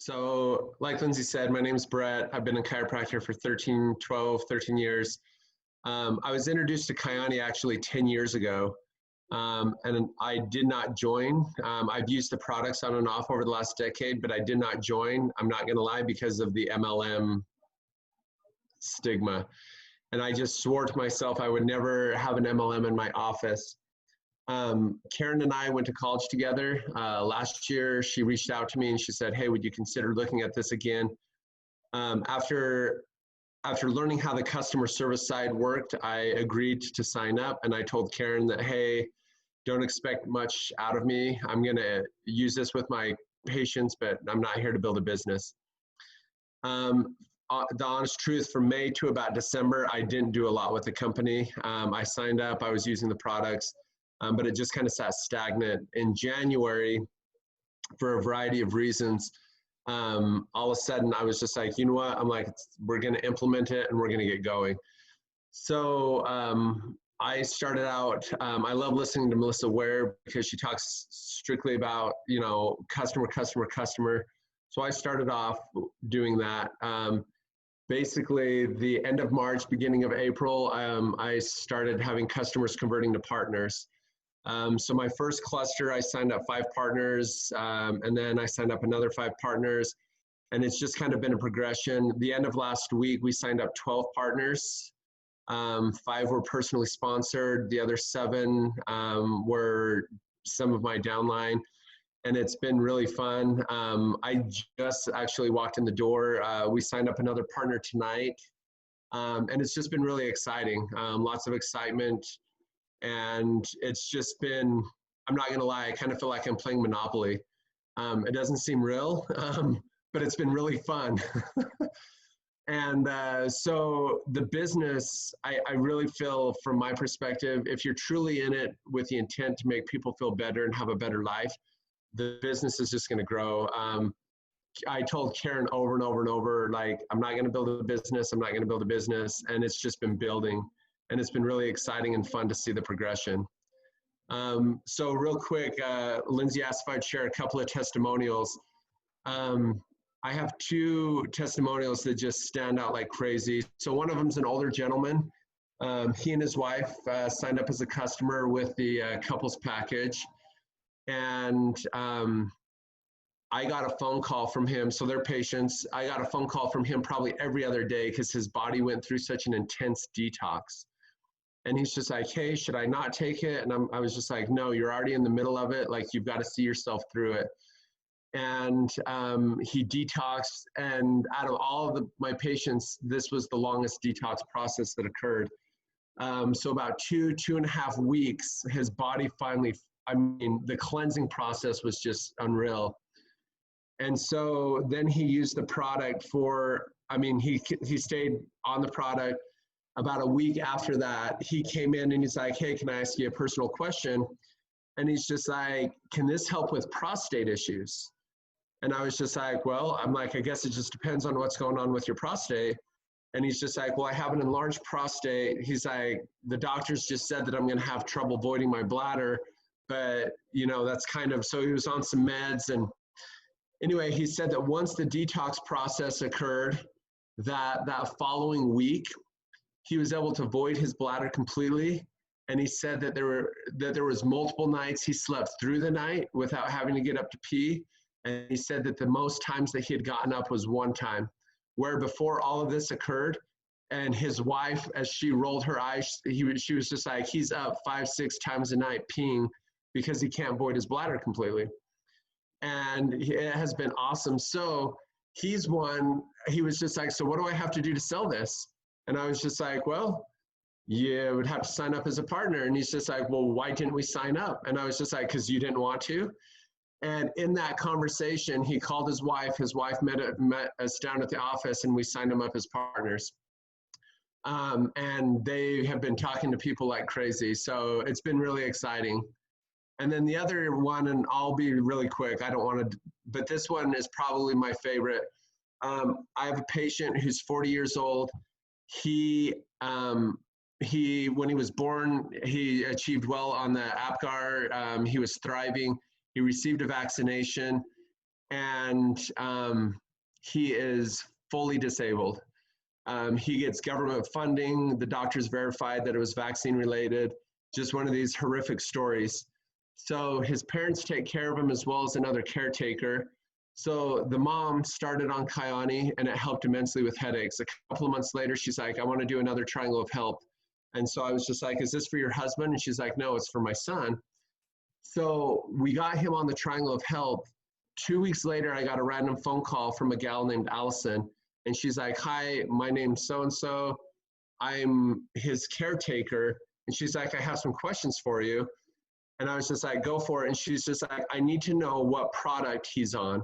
So like Lindsay said, my name is Brett. I've been a chiropractor for 13 years. I was introduced to Kyani actually 10 years ago, and I did not join. I've used the products on and off over the last decade, but I did not join. I'm not going to lie, because of the MLM stigma. And I just swore to myself I would never have an MLM in my office. Karen and I went to college together. Last year, she reached out to me and she said, "Hey, would you consider looking at this again?" After learning how the customer service side worked, I agreed to sign up, and I told Karen that, "Hey, don't expect much out of me. I'm going to use this with my patients, but I'm not here to build a business." The honest truth, from May to about December, I didn't do a lot with the company. I signed up, I was using the products, but it just kind of sat stagnant. In January, for a variety of reasons, all of a sudden I was just like, you know what? I'm like, we're going to implement it and we're going to get going. So I started out, I love listening to Melissa Ware because she talks strictly about, customer. So I started off doing that. Basically, the end of March, beginning of April, I started having customers converting to partners. So my first cluster, I signed up 5 partners, and then I signed up another 5 partners, and it's just kind of been a progression. The end of last week, we signed up 12 partners. 5 were personally sponsored. The other 7 were some of my downline, and it's been really fun. I just actually walked in the door. We signed up another partner tonight, and it's just been really exciting. Lots of excitement. And it's just been, I'm not going to lie, I kind of feel like I'm playing Monopoly. It doesn't seem real, but it's been really fun. And so the business, I really feel, from my perspective, if you're truly in it with the intent to make people feel better and have a better life, the business is just going to grow. I told Karen over and over and over, like, I'm not going to build a business. I'm not going to build a business. And it's just been building. And it's been really exciting and fun to see the progression. So real quick, Lindsay asked if I'd share a couple of testimonials. I have 2 testimonials that just stand out like crazy. So one of them's an older gentleman. He and his wife signed up as a customer with the couples package. And I got a phone call from him. So they're patients. I got a phone call from him probably every other day because his body went through such an intense detox. And he's just like, "Hey, should I not take it?" And I was just like, "No, you're already in the middle of it. Like, you've got to see yourself through it." And he detoxed. And out of all of my patients, this was the longest detox process that occurred. So about 2.5 weeks, his body finally, the cleansing process was just unreal. And so then he used the product for, he stayed on the product. About a week after that, he came in and he's like, "Hey, can I ask you a personal question?" And he's just like, "Can this help with prostate issues?" And I was just like, "Well," I'm like, "I guess it just depends on what's going on with your prostate." And he's just like, "Well, I have an enlarged prostate." He's like, "The doctors just said that I'm going to have trouble voiding my bladder, but that's kind of," so he was on some meds. And anyway, he said that once the detox process occurred, that following week, he was able to void his bladder completely. And he said that there was multiple nights he slept through the night without having to get up to pee. And he said that the most times that he had gotten up was 1 time, where before all of this occurred, and his wife, as she rolled her eyes, she was just like, he's up 5-6 times a night peeing because he can't void his bladder completely. And it has been awesome. So he was just like, "So what do I have to do to sell this?" And I was just like, "Well, you would have to sign up as a partner." And he's just like, "Well, why didn't we sign up?" And I was just like, "Because you didn't want to." And in that conversation, he called his wife. His wife met us down at the office, and we signed him up as partners. And they have been talking to people like crazy. So it's been really exciting. And then the other one, and I'll be really quick, I don't want to, but this one is probably my favorite. I have a patient who's 40 years old. He, when he was born, he achieved well on the APGAR. He was thriving. He received a vaccination. and he is fully disabled. He gets government funding. The doctors verified that it was vaccine related. Just one of these horrific stories. So his parents take care of him as well as another caretaker. So the mom started on Kyani and it helped immensely with headaches. A couple of months later, she's like, I want to do another triangle of health. And so I was just like, is this for your husband? And she's like, no, it's for my son. So we got him on the triangle of health. 2 weeks later, I got a random phone call from a gal named Allison. And she's like, hi, my name's so-and-so. I'm his caretaker. And she's like, I have some questions for you. And I was just like, go for it. And she's just like, I need to know what product he's on.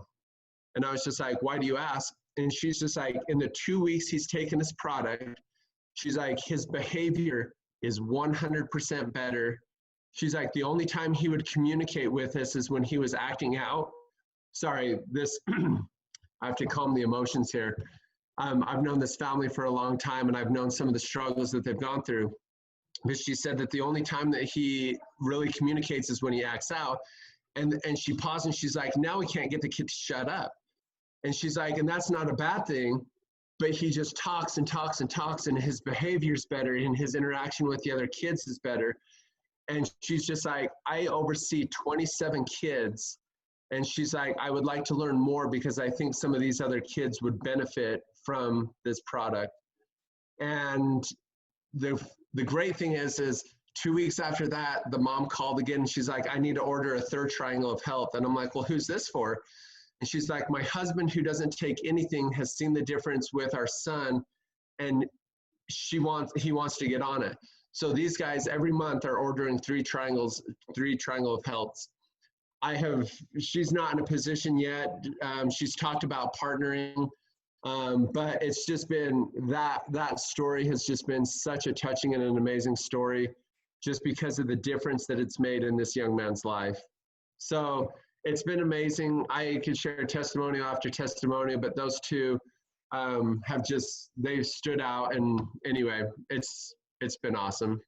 And I was just like, why do you ask? And she's just like, in the 2 weeks he's taken this product, she's like, his behavior is 100% better. She's like, the only time he would communicate with us is when he was acting out. Sorry, this, I have to calm the emotions here. I've known this family for a long time and I've known some of the struggles that they've gone through. But she said that the only time that he really communicates is when he acts out. And she paused and she's like, now we can't get the kid to shut up. And she's like, and that's not a bad thing, but he just talks and talks and talks and his behavior's better and his interaction with the other kids is better. And she's just like, I oversee 27 kids. And she's like, I would like to learn more because I think some of these other kids would benefit from this product. And the great thing is 2 weeks after that, the mom called again and she's like, I need to order a third triangle of health. And I'm like, well, who's this for? And she's like, my husband, who doesn't take anything, has seen the difference with our son and he wants to get on it. So these guys every month are ordering three triangle of healths. She's not in a position yet. She's talked about partnering, but it's just been that story has just been such a touching and an amazing story just because of the difference that it's made in this young man's life. So it's been amazing. I could share testimonial after testimonial, but those two they've stood out. And anyway, it's been awesome.